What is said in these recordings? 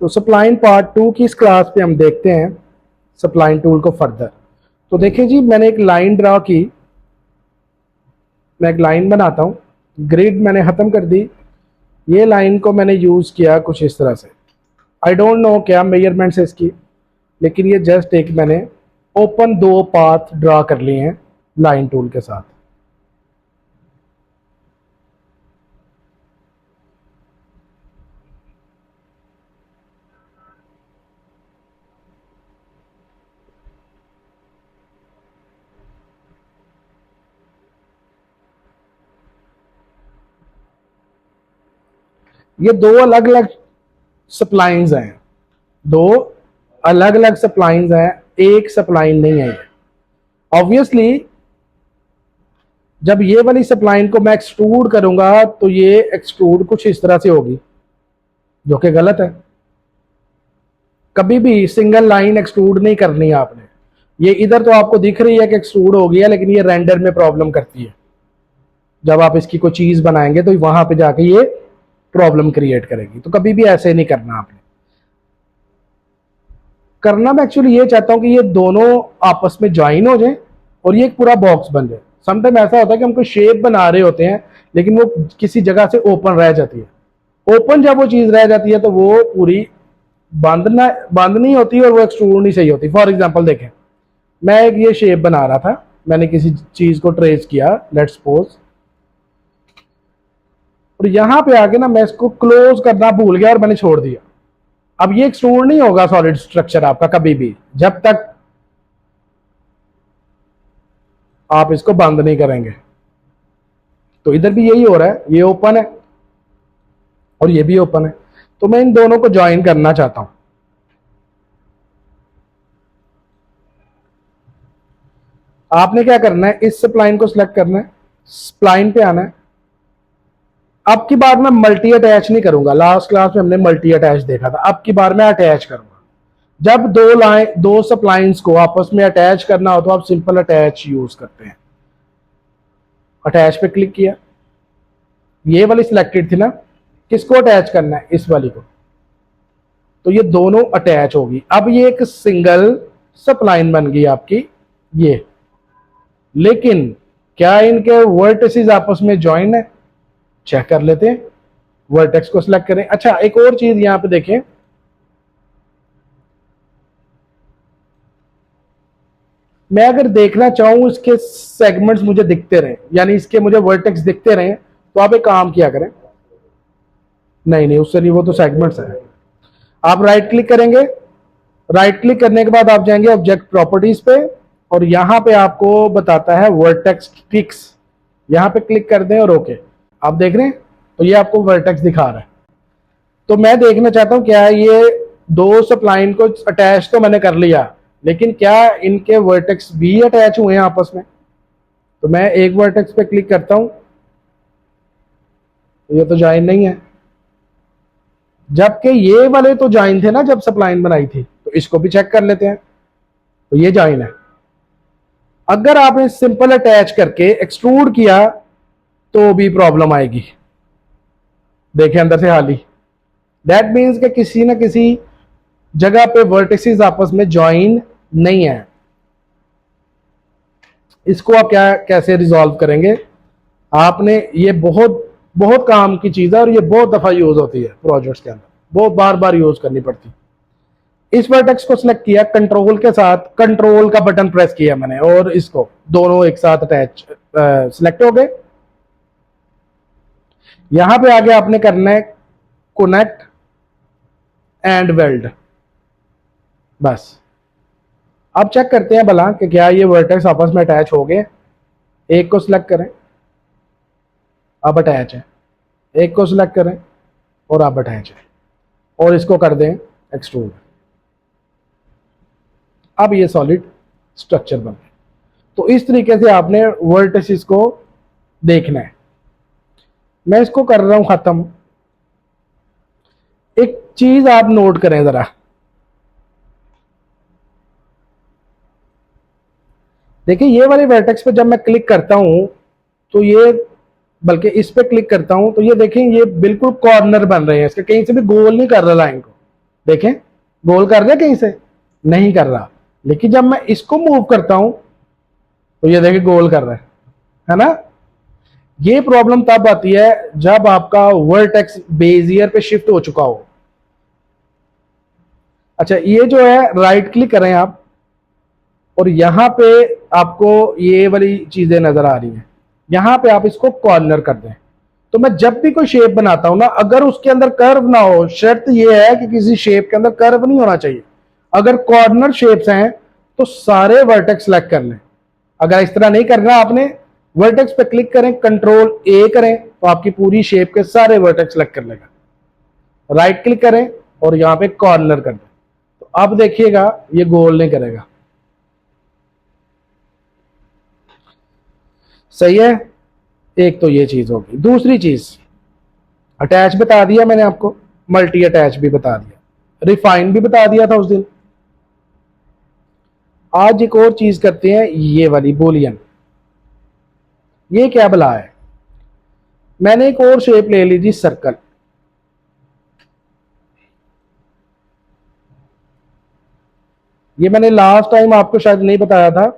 तो spline part 2 की इस क्लास पे हम देखते हैं सप्लाइन टूल को फर्दर। तो देखिए जी, मैंने एक लाइन ड्रा की, मैं एक लाइन बनाता हूँ, ग्रिड मैंने ख़त्म कर दी। ये लाइन को मैंने यूज़ किया कुछ इस तरह से, आई डोंट नो क्या मेजरमेंट्स है इसकी, लेकिन ये जस्ट एक मैंने ओपन दो पाथ ड्रा कर लिए हैं लाइन टूल के साथ। ये दो अलग अलग सप्लाइंस हैं, दो अलग अलग सप्लाइंस हैं, एक सप्लाइन नहीं है। ऑब्वियसली जब ये वाली सप्लाइन को मैं एक्सट्रूड करूंगा तो ये एक्सट्रूड कुछ इस तरह से होगी, जो कि गलत है। कभी भी सिंगल लाइन एक्सट्रूड नहीं करनी है आपने। ये इधर तो आपको दिख रही है कि एक्सट्रूड हो गया, लेकिन ये रेंडर में प्रॉब्लम करती है। जब आप इसकी कोई चीज बनाएंगे तो वहां पे जाके ये प्रॉब्लम क्रिएट करेगी। तो कभी भी ऐसे नहीं करना आपने। करना मैं एक्चुअली ये चाहता हूं कि ये दोनों आपस में ज्वाइन हो जाए और ये एक पूरा बॉक्स बन जाए। समटाइम ऐसा होता है कि हम कोई शेप बना रहे होते हैं, लेकिन वो किसी जगह से ओपन रह जाती है। ओपन जब वो चीज रह जाती है तो वो पूरी बंद नहीं होती और वो एक्सट्रूड नहीं सही होती। फॉर एग्जाम्पल देखें, मैं एक ये शेप बना रहा था, मैंने किसी चीज को ट्रेस किया, लेट्स सपोज, और यहां पे आके ना मैं इसको क्लोज करना भूल गया और मैंने छोड़ दिया। अब ये एक्सट्रूड नहीं होगा सॉलिड स्ट्रक्चर आपका कभी भी, जब तक आप इसको बंद नहीं करेंगे। तो इधर भी यही हो रहा है, ये ओपन है और ये भी ओपन है। तो मैं इन दोनों को ज्वाइन करना चाहता हूं। आपने क्या करना है, इस स्प्लाइन को सिलेक्ट करना है, स्प्लाइन पे आना है। अब की बार मैं मल्टी अटैच नहीं करूंगा, लास्ट क्लास में हमने मल्टी अटैच देखा था। अब की बार मैं अटैच करूंगा। जब दो सप्लाइंस को आपस में अटैच करना हो तो आप सिंपल अटैच यूज करते हैं। अटैच पे क्लिक किया, ये वाली सिलेक्टेड थी ना, किसको अटैच करना है, इस वाली को। तो ये दोनों अटैच होगी। अब ये एक सिंगल सप्लाइन बन गई आपकी ये। लेकिन क्या इनके वर्टिसेस आपस में ज्वाइन है? चेक कर लेते हैं। वर्टेक्स को सिलेक्ट करें। अच्छा, एक और चीज यहां पे देखें, मैं अगर देखना चाहूं इसके सेगमेंट्स मुझे दिखते रहे, यानी इसके मुझे वर्टेक्स दिखते रहे, तो आप एक काम किया करें, नहीं उससे नहीं, वो तो सेगमेंट्स है। आप राइट क्लिक करेंगे, राइट क्लिक करने के बाद आप जाएंगे ऑब्जेक्ट प्रॉपर्टीज पे, और यहां पे आपको बताता है वर्टेक्स फिक्स। यहां पे क्लिक कर दें और ओके। आप देख रहे हैं, तो ये आपको वर्टेक्स दिखा रहा है। तो मैं देखना चाहता हूं क्या ये दो सप्लाइन को अटैच तो मैंने कर लिया, लेकिन क्या इनके वर्टेक्स भी अटैच हुए हैं आपस में। तो मैं एक वर्टेक्स पे क्लिक करता हूं, तो ये तो ज्वाइन नहीं है, जबकि ये वाले तो ज्वाइन थे ना जब सप्लाइन बनाई थी। तो इसको भी चेक कर लेते हैं, तो ये ज्वाइन है। अगर आपने सिंपल अटैच करके एक्सट्रूड किया तो भी प्रॉब्लम आएगी। देखें अंदर से हाली, दैट मीन्स कि किसी ना किसी जगह पे वर्टिसेस आपस में ज्वाइन नहीं है। इसको आप क्या कैसे रिजॉल्व करेंगे? आपने ये बहुत बहुत काम की चीज है और ये बहुत दफा यूज होती है प्रोजेक्ट्स के अंदर, बहुत बार बार यूज करनी पड़ती है। इस वर्टेक्स को सिलेक्ट किया, कंट्रोल के साथ कंट्रोल का बटन प्रेस किया मैंने, और इसको दोनों एक साथ अटैच सिलेक्ट हो गए। यहां पे आगे आपने करना है कनेक्ट एंड वेल्ड, बस। अब चेक करते हैं भला कि क्या ये वर्टेक्स आपस में अटैच हो गए। एक को सिलेक्ट करें, अब अटैच है। एक को सिलेक्ट करें और अब अटैच है, और इसको कर दें एक्सट्रूड। अब ये सॉलिड स्ट्रक्चर बन गया। तो इस तरीके से आपने वर्टिसेस को देखना है। मैं इसको कर रहा हूं खत्म। एक चीज आप नोट करें जरा, देखिए ये वाले वर्टेक्स पे जब मैं क्लिक करता हूं तो ये, बल्कि इस पे क्लिक करता हूं तो ये देखें, ये बिल्कुल कॉर्नर बन रहे हैं इसके, कहीं से भी गोल नहीं कर रहा लाइन को। देखें गोल कर रहा है, कहीं से नहीं कर रहा, लेकिन जब मैं इसको मूव करता हूं तो ये देखिए गोल कर रहा है ना। ये प्रॉब्लम तब आती है जब आपका वर्टेक्स बेजियर पे शिफ्ट हो चुका हो। अच्छा, ये जो है राइट क्लिक करें आप, और यहां पे आपको ये वाली चीजें नजर आ रही हैं, यहां पे आप इसको कॉर्नर कर दें। तो मैं जब भी कोई शेप बनाता हूं ना, अगर उसके अंदर कर्व ना हो, शर्त ये है कि किसी शेप के अंदर कर्व नहीं होना चाहिए। अगर कॉर्नर शेप्स हैं तो सारे वर्टेक्स सेलेक्ट कर लें। अगर इस तरह नहीं करना, आपने वर्टेक्स पे क्लिक करें, कंट्रोल ए करें, तो आपकी पूरी शेप के सारे वर्टेक्स सेलेक्ट कर लेगा। राइट क्लिक करें और यहां पे कॉर्नर कर दें, तो अब देखिएगा ये गोल नहीं करेगा। सही है। एक तो ये चीज होगी। दूसरी चीज, अटैच बता दिया मैंने आपको, मल्टी अटैच भी बता दिया, रिफाइन भी बता दिया था उस दिन। आज एक और चीज करते हैं, ये वाली बुलियन। ये क्या भला है? मैंने एक और शेप ले ली थी, सर्कल। ये मैंने लास्ट टाइम आपको शायद नहीं बताया था।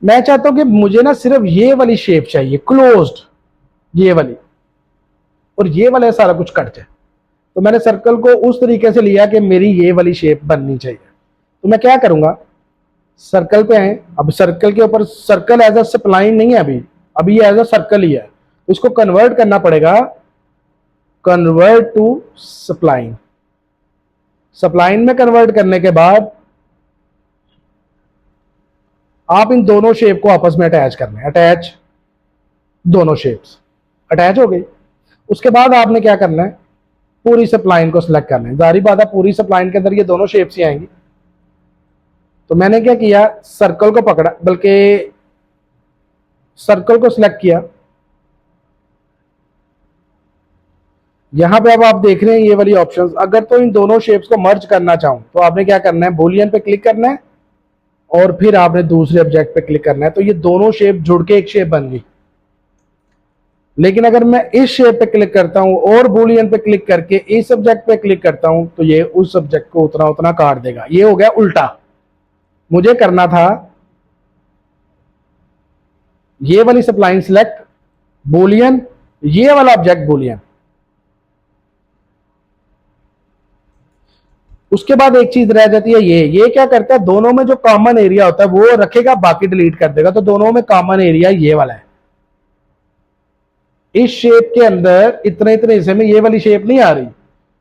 मैं चाहता हूं कि मुझे ना सिर्फ ये वाली शेप चाहिए, क्लोज्ड, ये वाली, और ये वाला सारा कुछ कट जाए। तो मैंने सर्कल को उस तरीके से लिया कि मेरी ये वाली शेप बननी चाहिए। तो मैं क्या करूंगा, सर्कल पे आए, अब सर्कल के ऊपर, सर्कल एज अ स्प्लाइन नहीं है अभी ये एज अ सर्कल ही है, तो इसको कन्वर्ट करना पड़ेगा, कन्वर्ट टू स्प्लाइन। स्प्लाइन में कन्वर्ट करने के बाद आप इन दोनों शेप को आपस में अटैच करना है। अटैच, दोनों शेप्स अटैच हो गई। उसके बाद आपने क्या करना है, पूरी स्प्लाइन को सिलेक्ट करना है। जारी बात है, पूरी स्प्लाइन के अंदर ये दोनों शेप्स ही आएंगी। तो मैंने क्या किया, सर्कल को पकड़ा, बल्कि सर्कल को सिलेक्ट किया। यहां पे अब आप देख रहे हैं ये वाली ऑप्शंस। अगर तो इन दोनों शेप्स को मर्ज करना चाहूं तो आपने क्या करना है, बुलियन पे क्लिक करना है और फिर आपने दूसरे ऑब्जेक्ट पे क्लिक करना है, तो ये दोनों शेप जुड़ के एक शेप बन गई। लेकिन अगर मैं इस शेप पे क्लिक करता हूं और बुलियन पे क्लिक करके इस सब्जेक्ट पे क्लिक करता हूं, तो ये उस सब्जेक्ट को उतना उतना काट देगा। ये हो गया उल्टा। मुझे करना था ये वाली स्प्लाइन सिलेक्ट, बुलियन, ये वाला ऑब्जेक्ट बुलियन। उसके बाद एक चीज रह जाती है, ये क्या करता है, दोनों में जो कॉमन एरिया होता है वो रखेगा, बाकी डिलीट कर देगा। तो दोनों में कॉमन एरिया ये वाला है। इस शेप के अंदर इतने इतने हिस्से में ये वाली शेप नहीं आ रही,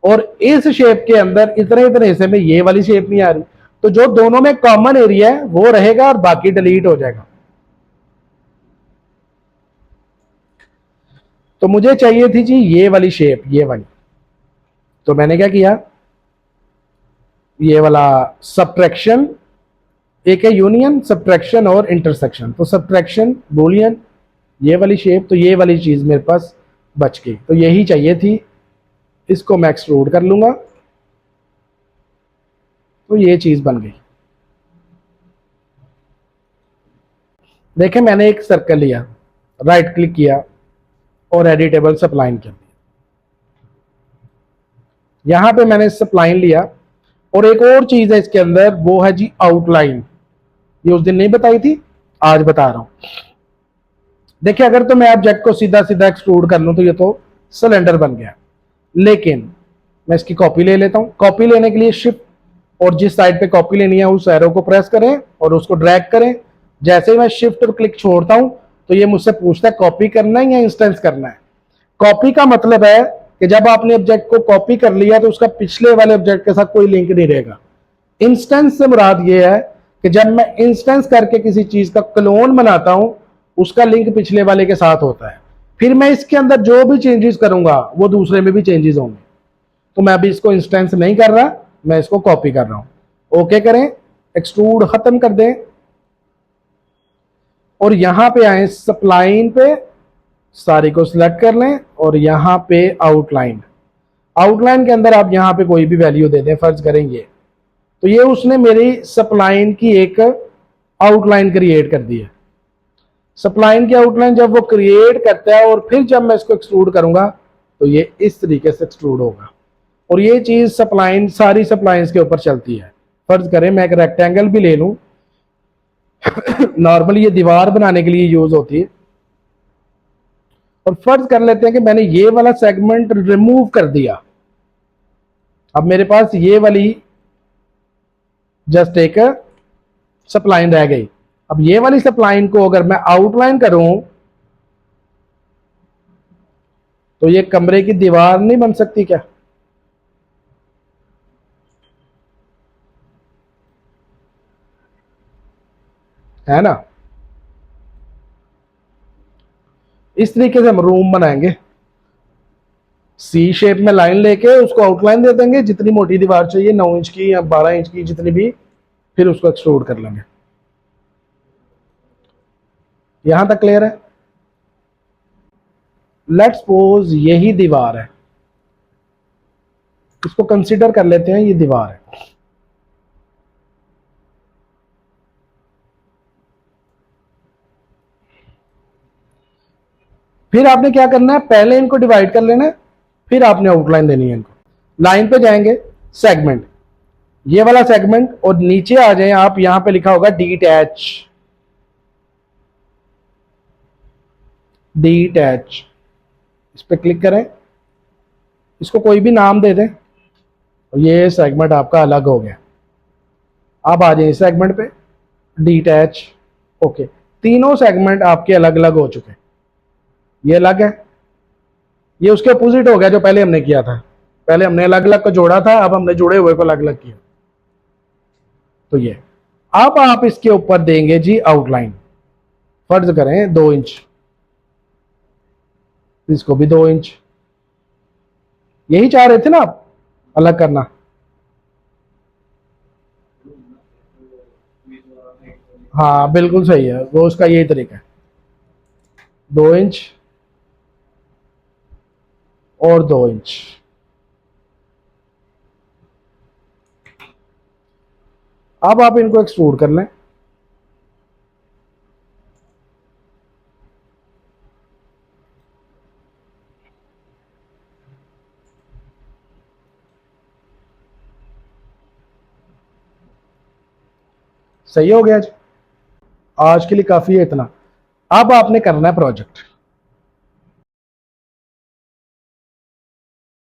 और इस शेप के अंदर इतने इतने हिस्से में ये वाली शेप नहीं आ रही। तो जो दोनों में कॉमन एरिया है वो रहेगा और बाकी डिलीट हो जाएगा। तो मुझे चाहिए थी जी ये वाली शेप, ये वाली। तो मैंने क्या किया, ये वाला सब्ट्रैक्शन, एक है यूनियन, सब्ट्रैक्शन और इंटरसेक्शन। तो सब्ट्रैक्शन, बुलियन, ये वाली शेप, तो ये वाली चीज मेरे पास बच गई। तो यही चाहिए थी, इसको मैं एक्सट्रूड कर लूंगा, तो ये चीज बन गई। देखें, मैंने एक सर्कल लिया, राइट क्लिक किया और एडिटेबल स्प्लाइन कर दिया। यहां पे मैंने स्प्लाइन लिया, और एक और चीज है इसके अंदर, वो है जी आउटलाइन। ये उस दिन नहीं बताई थी, आज बता रहा हूं। देखिए, अगर तो मैं ऑब्जेक्ट को सीधा सीधा एक्सट्रूड कर लूं तो ये तो सिलेंडर बन गया, लेकिन मैं इसकी कॉपी ले लेता हूं। कॉपी लेने के लिए शिफ्ट, और जिस साइड पे कॉपी लेनी है उस एरो को प्रेस करें और उसको ड्रैग करें। जैसे ही मैं शिफ्ट और क्लिक छोड़ता हूं तो ये मुझसे पूछता है कॉपी करना है या इंस्टेंस करना है। कॉपी का मतलब है कि जब आपने ऑब्जेक्ट को कॉपी कर लिया तो उसका पिछले वाले ऑब्जेक्ट के साथ कोई लिंक नहीं रहेगा। इंस्टेंस से मुराद ये है कि जब मैं इंस्टेंस करके किसी चीज का क्लोन बनाता हूं, उसका लिंक पिछले वाले के साथ होता है। फिर मैं इसके अंदर जो भी चेंजेस करूंगा वो दूसरे में भी चेंजेस होंगे। तो मैं अभी इसको इंस्टेंस नहीं कर रहा, मैं इसको कॉपी कर रहा हूं। ओके करें, एक्सट्रूड खत्म कर दें, और यहां पे आए स्प्लाइन पे, सारी को सिलेक्ट कर लें, और यहां पे आउटलाइन। आउटलाइन के अंदर आप यहां पे कोई भी वैल्यू दे दें, फर्ज करेंगे तो ये उसने मेरी स्प्लाइन की एक आउटलाइन क्रिएट कर दी है। स्पलाइन की आउटलाइन जब वो क्रिएट करता है और फिर जब मैं इसको एक्सट्रूड करूंगा तो ये इस तरीके से एक्सट्रूड होगा। और ये चीज सप्लाइन सारी सप्लाइंस के ऊपर चलती है। फर्ज करें मैं एक रेक्टेंगल भी ले लूं, नॉर्मली ये दीवार बनाने के लिए यूज होती है, और फर्ज कर लेते हैं कि मैंने ये वाला सेगमेंट रिमूव कर दिया। अब मेरे पास ये वाली जस्ट एक सप्लाइन रह गई। अब ये वाली सप्लाइन को अगर मैं आउटलाइन करूं तो ये कमरे की दीवार नहीं बन सकती क्या? है ना? इस तरीके से हम रूम बनाएंगे। सी शेप में लाइन लेके उसको आउटलाइन दे देंगे, जितनी मोटी दीवार चाहिए 9 इंच की या 12 इंच की जितनी भी, फिर उसको एक्सट्रूड कर लेंगे। यहां तक क्लियर है? लेट्स सपोज यही दीवार है, इसको कंसीडर कर लेते हैं ये दीवार है। फिर आपने क्या करना है, पहले इनको डिवाइड कर लेना है, फिर आपने आउटलाइन देनी है इनको। लाइन पे जाएंगे, सेगमेंट, ये वाला सेगमेंट, और नीचे आ जाए आप, यहां पे लिखा होगा डीटैच। डीटैच इस पे क्लिक करें, इसको कोई भी नाम दे दें, और ये सेगमेंट आपका अलग हो गया। आप आ जाइए सेगमेंट पे, डीटैच, ओके। तीनों सेगमेंट आपके अलग अलग हो चुके हैं। ये अलग है, ये उसके अपोजिट हो गया जो पहले हमने किया था। पहले हमने अलग अलग को जोड़ा था, अब हमने जुड़े हुए को अलग अलग किया। तो ये अब आप इसके ऊपर देंगे जी आउटलाइन। फर्ज करें 2 इंच, इसको भी 2 इंच। यही चाह रहे थे ना आप अलग करना? हाँ बिल्कुल सही है, वो उसका यही तरीका है। 2 इंच और 2 इंच। अब आप इनको एक्सट्रूड कर लें। सही हो गया जी। आज के लिए काफी है इतना। अब आपने करना है प्रोजेक्ट।